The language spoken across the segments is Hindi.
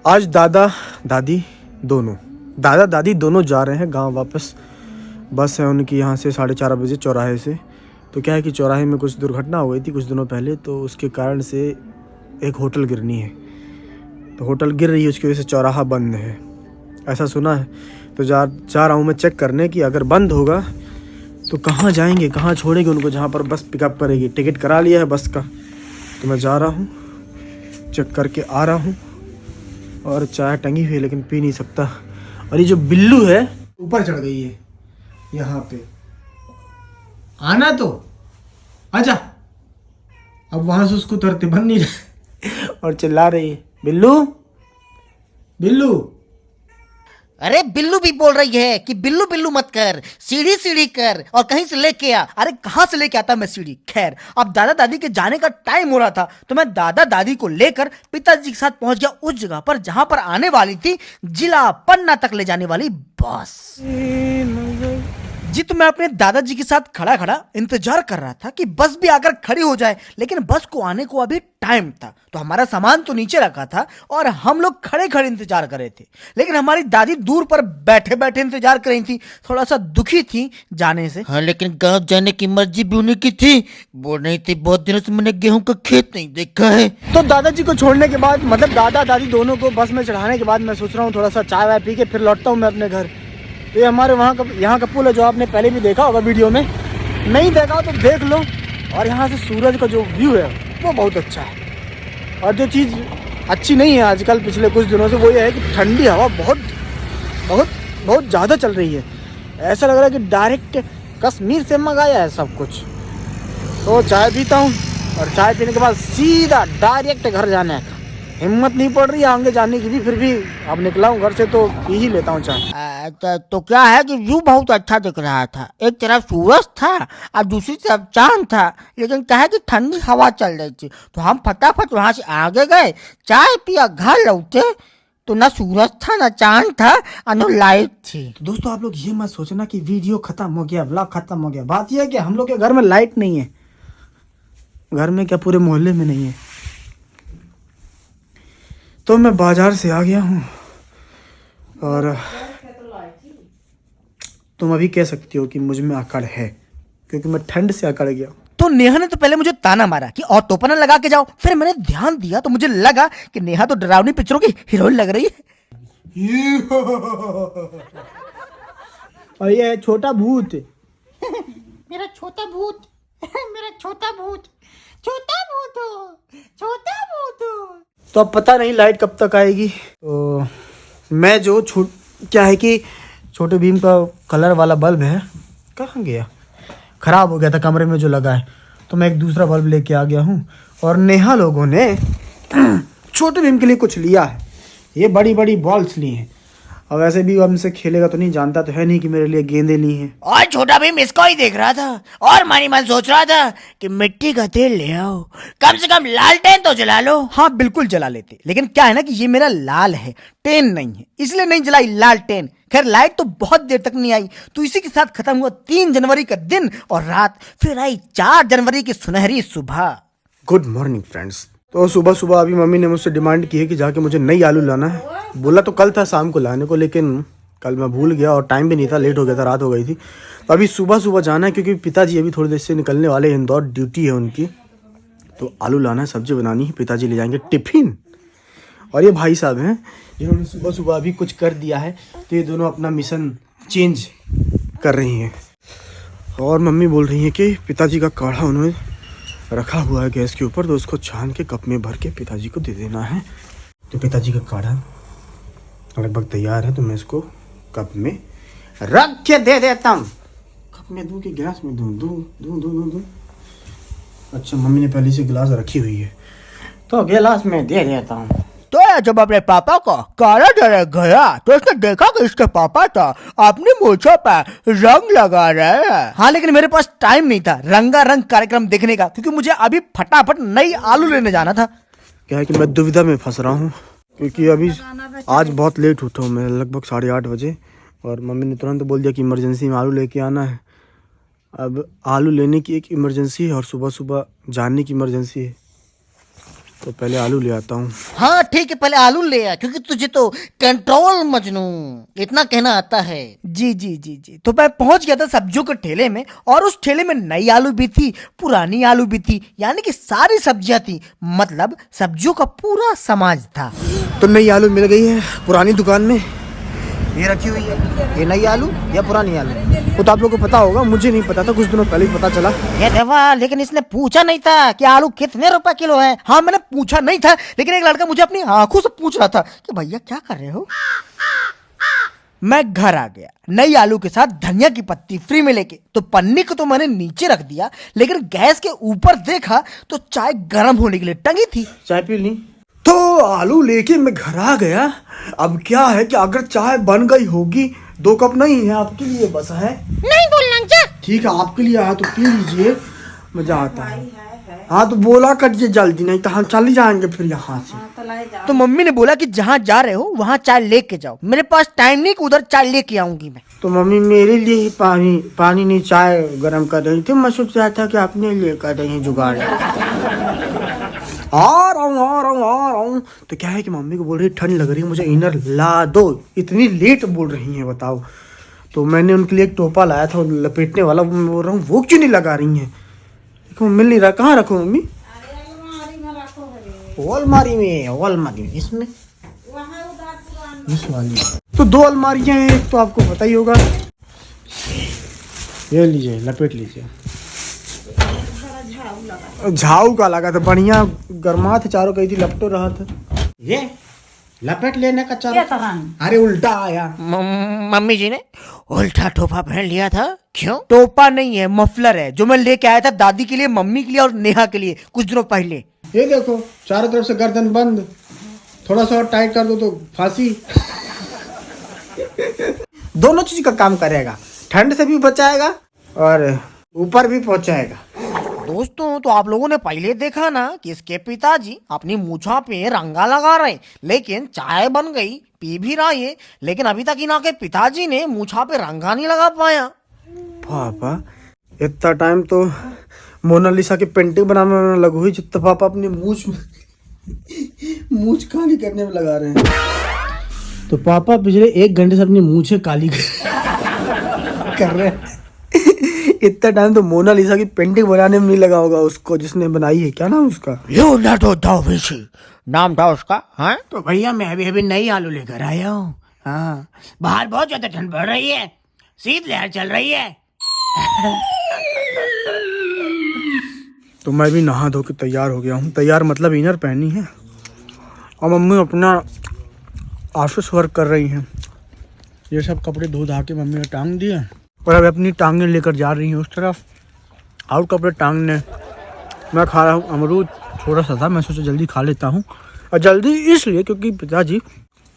आज दादा दादी दोनों जा रहे हैं गांव वापस। बस है उनकी यहाँ से 4:30 बजे चौराहे से। तो क्या है कि चौराहे में कुछ दुर्घटना हो गई थी कुछ दिनों पहले, तो उसके कारण से एक होटल गिरनी है। तो होटल गिर रही है, उसकी वजह से चौराहा बंद है, ऐसा सुना है। तो जा रहा हूँ मैं चेक करने की अगर बंद होगा तो कहाँ जाएंगे, कहाँ छोड़ेंगे उनको जहाँ पर बस पिकअप करेगी। टिकट करा लिया है बस का, तो मैं जा रहा हूँ, चेक करके आ रहा हूँ। और चाय टंगी हुई है लेकिन पी नहीं सकता। और ये जो बिल्लू है ऊपर चढ़ गई है यहाँ पे। आना तो आजा। अब वहां से उसको तरते बन नहीं रहे और चिल्ला रही है, बिल्लू बिल्लू। अरे बिल्लू भी बोल रही है कि बिल्लू बिल्लू मत कर, सीढ़ी सीढ़ी कर और कहीं से लेके आ। अरे कहाँ से लेके आता मैं सीढ़ी। खैर, अब दादा दादी के जाने का टाइम हो रहा था, तो मैं दादा दादी को लेकर पिताजी के साथ पहुंच गया उस जगह पर जहां पर आने वाली थी जिला पन्ना तक ले जाने वाली बस। जी, तो मैं अपने दादाजी के साथ खड़ा खड़ा इंतजार कर रहा था कि बस भी आकर खड़ी हो जाए, लेकिन बस को आने को अभी टाइम था। तो हमारा सामान तो नीचे रखा था और हम लोग खड़े खड़े इंतजार कर रहे थे, लेकिन हमारी दादी दूर पर बैठे बैठे इंतजार कर रही थी। थोड़ा सा दुखी थी जाने से। हाँ, लेकिन गांव जाने की मर्जी भी उन्हीं की थी। बोल रही थी बहुत दिनों से मैंने गेहूं का खेत नहीं देखा है। तो दादाजी को छोड़ने के बाद, मतलब दादा दादी दोनों को बस में चढ़ाने के बाद मैं सोच रहा हूँ थोड़ा सा चाय वाय पी के फिर लौटता हूँ मैं अपने घर। तो ये हमारे वहाँ का यहाँ का पुल है जो आपने पहले भी देखा होगा वीडियो में, नहीं देखा हो तो देख लो। और यहाँ से सूरज का जो व्यू है वो बहुत अच्छा है। और जो चीज़ अच्छी नहीं है आजकल पिछले कुछ दिनों से, वो ये है कि ठंडी हवा बहुत बहुत बहुत ज़्यादा चल रही है। ऐसा लग रहा है कि डायरेक्ट कश्मीर से मंगाया है सब कुछ। तो चाय पीता हूँ और चाय पीने के बाद सीधा डायरेक्ट घर जाना है। हिम्मत नहीं पड़ रही है आगे जाने की भी, फिर भी अब निकला हूँ घर से तो पी ही लेता हूँ चाय। तो क्या है कि व्यू बहुत अच्छा दिख रहा था। एक तरफ सूरज था और दूसरी तरफ चांद था, लेकिन क्या है कि ठंडी हवा चल रही थी। तो हम फटाफट वहाँ से आगे गए, चाय पिया, घर लौटे तो ना सूरज था ना चांद था और ना लाइट थी। तो दोस्तों आप लोग ये मत सोचना कि वीडियो खत्म हो गया, व्लॉग खत्म हो गया। बात यह है कि हम लोग के घर में लाइट नहीं है, घर में क्या पूरे मोहल्ले में नहीं है। तो मैं बाजार से आ गया हूँ और तुम अभी कह सकती हो कि मुझ में अकड़ है, क्योंकि मैं ठंड से अकड़ गया। तो नेहा ने तो पहले मुझे ताना मारा कि और टोपा ना लगा के जाओ। फिर मैंने ध्यान दिया तो मुझे लगा कि नेहा तो डरावनी पिक्चरों की हीरोइन लग रही है। और ये है छोटा भूत। मेरा छोटा भूत, मेरा छोटा भूत, छोटा भूत, छोटा भूत। तो अब पता नहीं लाइट कब तक आएगी। तो मैं जो क्या है कि छोटे भीम का कलर वाला बल्ब है कहाँ गया, ख़राब हो गया था कमरे में जो लगा है, तो मैं एक दूसरा बल्ब लेके आ गया हूँ। और नेहा लोगों ने छोटे भीम के लिए कुछ लिया है, ये बड़ी बड़ी बॉल्स ली हैं। अब वैसे भी हमसे खेलेगा तो नहीं, जानता तो है नहीं कि मेरे लिए गेंदे ली हैं। और छोटा भीम इसको ही देख रहा था और मानी मन सोच रहा था कि मिट्टी का तेल ले आओ, कम से कम लालटेन तो जला लो। हाँ बिल्कुल जला लेते, लेकिन क्या है ना कि ये मेरा लाल है, टेन नहीं है, इसलिए नहीं जलाई लालटेन। खैर लाइट तो बहुत देर तक नहीं आई, तो इसी के साथ खत्म हुआ 3 जनवरी का दिन और रात। फिर आई 4 जनवरी की सुनहरी सुबह। Good morning friends. तो सुबह सुबह अभी मम्मी ने मुझसे डिमांड की है कि जाके मुझे नई आलू लाना है। बोला तो कल था शाम को लाने को, लेकिन कल मैं भूल गया और टाइम भी नहीं था, लेट हो गया था, रात हो गई थी। तो अभी सुबह सुबह जाना है क्योंकि पिताजी अभी थोड़ी देर से निकलने वाले हैं, इंदौर ड्यूटी है उनकी। तो आलू लाना है, सब्जी बनानी है, पिताजी ले जाएंगे टिफिन। और ये भाई साहब हैं जिन्होंने सुबह सुबह अभी कुछ कर दिया है, तो ये दोनों अपना मिशन चेंज कर रही हैं। और मम्मी बोल रही हैं कि पिताजी का काढ़ा उन्होंने रखा हुआ है गैस के ऊपर, तो उसको छान के कप में भर के पिताजी को दे देना है। तो पिताजी का काढ़ा लगभग तैयार है, तो मैं इसको कप में रख के दे देता हूँ। कप में दूँ कि गिलास में दूँ? दूँ। अच्छा, मम्मी ने पहले से गिलास रखी हुई है तो गिलास में दे देता हूँ। तो जब अपने पापा को काला जरा गया तो उसने देखा कि इसके पापा तो अपनी मूछों पर रंग लगा रहे हैं। हाँ, लेकिन मेरे पास टाइम नहीं था रंगारंग कार्यक्रम देखने का, क्योंकि मुझे अभी फटाफट नई आलू लेने जाना था। क्या है कि मैं दुविधा में फंस रहा हूँ, क्योंकि अभी आज बहुत लेट उठा हूँ मैं, लगभग 8:30 बजे, और मम्मी ने तुरंत बोल दिया कि इमरजेंसी में आलू लेके आना है। अब आलू लेने की एक इमरजेंसी है और सुबह सुबह जाने की इमरजेंसी है, तो पहले आलू ले आता हूँ। हाँ ठीक है, पहले आलू ले आ, क्योंकि तुझे तो कंट्रोल मजनू इतना कहना आता है। जी जी जी जी। तो मैं पहुंच गया था सब्जियों के ठेले में, और उस ठेले में नई आलू भी थी, पुरानी आलू भी थी, यानी कि सारी सब्जियां थी, मतलब सब्जियों का पूरा समाज था। तो नई आलू मिल गई है पुरानी दुकान में, ये रखी हुई है। ये नई आलू या पुरानी आलू वो तो आप लोगों को पता होगा, मुझे नहीं पता था, कुछ दिनों पहले ही पता चला। ये देवा, लेकिन इसने पूछा नहीं था कि आलू कितने रुपए किलो है। हाँ मैंने पूछा नहीं था, लेकिन एक लड़का मुझे अपनी आंखों से पूछ रहा था कि भैया क्या कर रहे हो। मैं घर आ गया नई आलू के साथ धनिया की पत्ती फ्री में लेके। तो पन्नी को तो मैंने नीचे रख दिया, लेकिन गैस के ऊपर देखा तो चाय गर्म होने के लिए टंगी थी। चाय पी ली। तो आलू लेके मैं घर आ गया। अब क्या है कि अगर चाय बन गई होगी, 2 कप नहीं है आपके लिए बस है। नहीं बोलना जा। ठीक है, आपके लिए आया तो पी लीजिए, मजा आता है। हाँ तो बोला करिए जल्दी, नहीं तो हम चले जाएंगे फिर यहाँ से। तो मम्मी ने बोला कि जहाँ जा रहे हो वहाँ चाय लेके जाओ। मेरे पास टाइम नहीं कि उधर चाय लेके आऊंगी मैं। तो मम्मी मेरे लिए ही पानी नहीं चाय गर्म कर रही थी। मैं सोच रहा था कि अपने लिए कर रही हैं जुगाड़। आ रहा हूँ। तो क्या है कि मम्मी को बोल रही ठंड लग रही है, मुझे इनर ला दो। इतनी लेट बोल रही हैं बताओ। तो मैंने उनके लिए एक टोपा लाया था लपेटने वाला, मैं बोल रहा हूँ वो क्यों नहीं लगा रही हैं। देखो मिल नहीं रहा, कहाँ रखो मम्मी? अलमारी में इसमें इस वाली। तो 2 अलमारियां हैं, एक तो आपको पता ही होगा। ये लीजिए, लपेट लीजिए। झाऊ का लगा था, बढ़िया गर्मा था, चारों कही थी लपटो रहा था। ये लपेट लेने का चारों, अरे उल्टा आया। मम्मी जी ने उल्टा टोपा पहन लिया था। क्यों? टोपा नहीं है, मफलर है, जो मैं लेके आया था दादी के लिए, मम्मी के लिए और नेहा के लिए कुछ दिनों पहले। ये देखो चारों तरफ से गर्दन बंद, थोड़ा सा और टाइट कर दो तो फांसी। दोनों चीज का काम करेगा, ठंड से भी बचाएगा और ऊपर भी पहुंचाएगा। दोस्तों तो आप लोगों ने पहले देखा ना कि इसके पिताजी अपनी मूछा पे रंगा लगा रहे, लेकिन चाय बन गई, पी भी रहा ये, लेकिन अभी तक इना के पिताजी ने मूछा पे रंगा नहीं लगा पाया। पापा इतना टाइम तो मोनालिसा की पेंटिंग बनाने में लगू हुई, जितना पापा अपनी मूछ काली करने में लगा रहे हैं। तो पापा पिछले 1 घंटे से अपनी मूछें काली कर रहे हैं। इतना टाइम तो मोनालिसा की पेंटिंग बनाने में नहीं लगा होगा उसको, जिसने बनाई है। क्या नाम उसका? लियोनार्डो दा विंची नाम था उसका। हाँ तो भैया मैं अभी नई आलू लेकर आया हूँ। हाँ, बाहर बहुत ज्यादा ठंड पड़ रही है, शीतलहर चल रही है। तो मैं भी नहा धो के तैयार हो गया हूँ। तैयार मतलब इनर पहनी है, और मम्मी अपना ऑफिस वर्क कर रही हैं। ये सब कपड़े धो धा के मम्मी ने टांग दिए, और अब अपनी टांगें लेकर जा रही हैं उस तरफ, और कपड़े टांगने। मैं खा रहा हूँ अमरूद, थोड़ा सा था, मैं सोचा जल्दी खा लेता हूँ। और जल्दी इसलिए क्योंकि पिताजी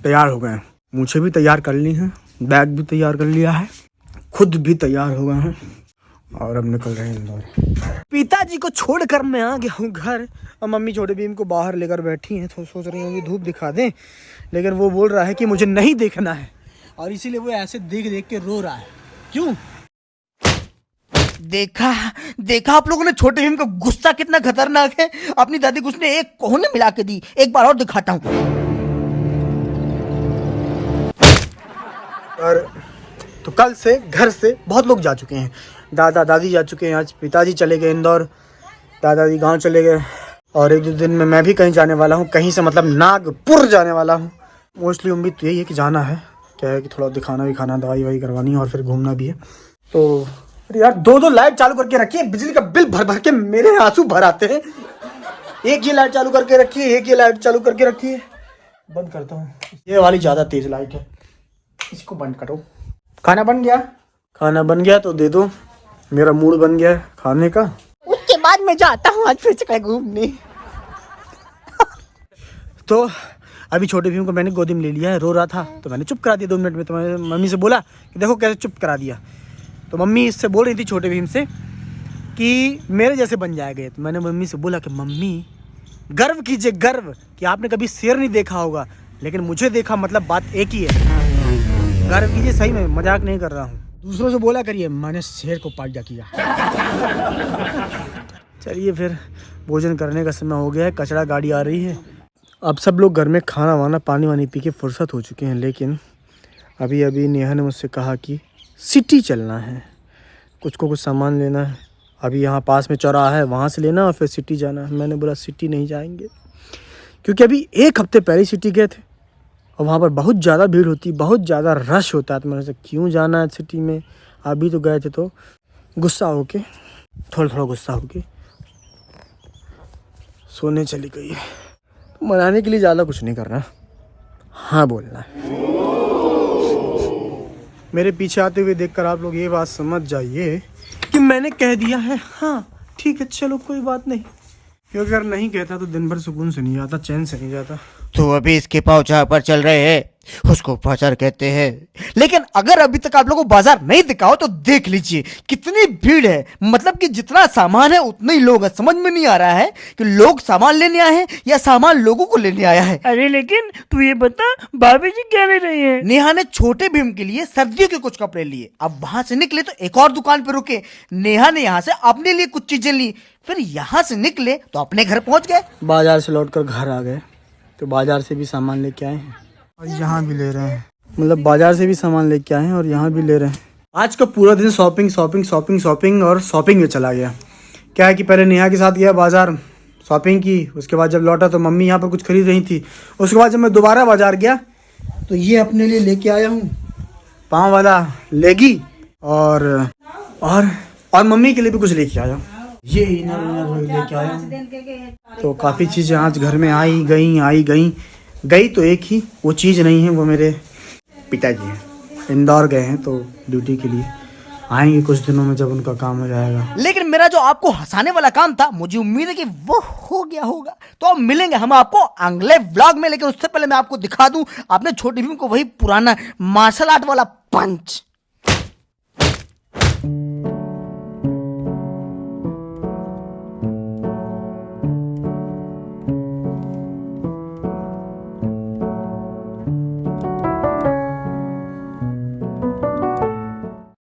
तैयार हो गए हैं, मुझे भी तैयार कर ली हैं, बैग भी तैयार कर लिया है, खुद भी तैयार हो गए हैं, और अब निकल रहे हैं इंदौर। पिताजी को छोड़कर मैं आ गया हूँ घर, और मम्मी छोटे भीम को बाहर लेकर बैठी हैं। तो सोच रही होंगी धूप दिखा दें, लेकिन वो बोल रहा है कि मुझे नहीं देखना है, और इसीलिए वो ऐसे देख देख के रो रहा है। क्यों? देखा आप लोगों ने छोटे भीम का गुस्सा कितना खतरनाक है। अपनी दादी को उसने एक कोहने मिला के दी। एक बार और दिखाता हूँ। और तो कल से घर से बहुत लोग जा चुके हैं, दादा दादी जा चुके हैं, आज पिताजी चले गए इंदौर, दादा दादी गांव चले गए, और 1-2 दिन में मैं भी कहीं जाने वाला हूँ, कहीं से मतलब नागपुर जाने वाला हूँ। मोस्टली उम्मीद तो यही है कि जाना है, क्या है कि थोड़ा दिखाना भी खाना, दवाई ववाई करवानी है, और फिर घूमना भी है। तो अरे यार 2-2 लाइट चालू करके रखिए, बिजली का बिल भर भर के मेरे आंसू भर आते हैं। एक ये लाइट चालू करके रखिए, एक ये लाइट चालू करके रखिए। बंद करता हूँ, ये वाली ज़्यादा तेज लाइट है, इसको बंद करो। खाना बन गया? खाना बन गया तो दे दो, मेरा मूड बन गया है खाने का। उसके बाद मैं जाता हूँ आज फिर से कहीं घूमने। तो अभी छोटे भीम को मैंने गोदी में ले लिया है, रो रहा था तो मैंने चुप करा दिया 2 मिनट में। तो मैंने मम्मी से बोला कि देखो कैसे चुप करा दिया। तो मम्मी इससे बोल रही थी छोटे भीम से कि मेरे जैसे बन जाएगा। तो मैंने मम्मी से बोला कि मम्मी गर्व कीजिए, गर्व कि आपने कभी शेर नहीं देखा होगा लेकिन मुझे देखा, मतलब बात एक ही है। गर्व कीजिए, सही में मजाक नहीं कर रहा हूँ। दूसरों से बोला करिए मैंने शेर को पाल्टा किया। चलिए फिर भोजन करने का समय हो गया है, कचरा गाड़ी आ रही है। अब सब लोग घर में खाना वाना पानी वानी पी के फुर्सत हो चुके हैं, लेकिन अभी अभी नेहा ने मुझसे कहा कि सिटी चलना है, कुछ को कुछ सामान लेना है। अभी यहाँ पास में चौराहा है, वहाँ से लेना और फिर सिटी जाना है। मैंने बोला सिटी नहीं जाएंगे क्योंकि अभी 1 हफ्ते पहले सिटी गए थे और वहाँ पर बहुत ज़्यादा भीड़ होती, बहुत ज़्यादा रश होता है। तो मैंने सोचा क्यों जाना है सिटी में, अभी तो गए थे। तो गुस्सा होके थोड़ा गुस्सा होके सोने चली गई है। मनाने के लिए ज़्यादा कुछ नहीं करना, हाँ बोलना है। मेरे पीछे आते हुए देखकर आप लोग ये बात समझ जाइए कि मैंने कह दिया है हाँ ठीक है चलो कोई बात नहीं, क्योंकि अगर नहीं कहता तो दिन भर सुकून से नहीं आता, चैन से नहीं जाता। तो अभी इसके पाँव जहाँ पर चल रहे हैं उसको बाजार कहते हैं। लेकिन अगर अभी तक आप लोगों को बाजार नहीं दिखा हो तो देख लीजिए कितनी भीड़ है। मतलब कि जितना सामान है उतने ही लोग हैं। समझ में नहीं आ रहा है कि लोग सामान लेने आए हैं या सामान लोगों को लेने आया है। अरे लेकिन तू ये बता भाभी जी क्या ले रही है? नेहा ने छोटे भीम के लिए सर्दियों के कुछ कपड़े लिए। अब वहां से निकले तो एक और दुकान पे रुके। नेहा ने यहाँ से अपने लिए कुछ चीजें ली, फिर यहाँ से निकले तो अपने घर पहुंच गए। बाजार से लौटकर घर आ गए तो बाजार से भी सामान लेके आए हैं और यहाँ भी ले रहे हैं। मतलब बाजार से भी सामान लेके आए हैं और यहाँ भी ले रहे हैं। आज का पूरा दिन शॉपिंग और शॉपिंग में चला गया। क्या है कि पहले नेहा के साथ गया बाजार, शॉपिंग की। उसके बाद जब लौटा तो मम्मी यहाँ पर कुछ खरीद रही थी। उसके बाद जब मैं दोबारा बाजार गया तो ये अपने लिए लेके आया हूँ पाँव वाला लेगी और मम्मी के लिए भी कुछ लेके आया हूँ। ये इनर लेके आया हूँ। तो काफ़ी चीज़ें आज घर में आई गई तो एक ही वो चीज़ नहीं है, वो मेरे पिताजी हैं, इंदौर गए हैं तो ड्यूटी के लिए, आएंगे कुछ दिनों में जब उनका काम हो जाएगा। लेकिन मेरा जो आपको हंसाने वाला काम था मुझे उम्मीद है कि वो हो गया होगा। तो अब मिलेंगे हम आपको अगले व्लॉग में। लेकिन उससे पहले मैं आपको दिखा दूं आपने छोटी भीम को वही पुराना मार्शल आर्ट वाला पंच।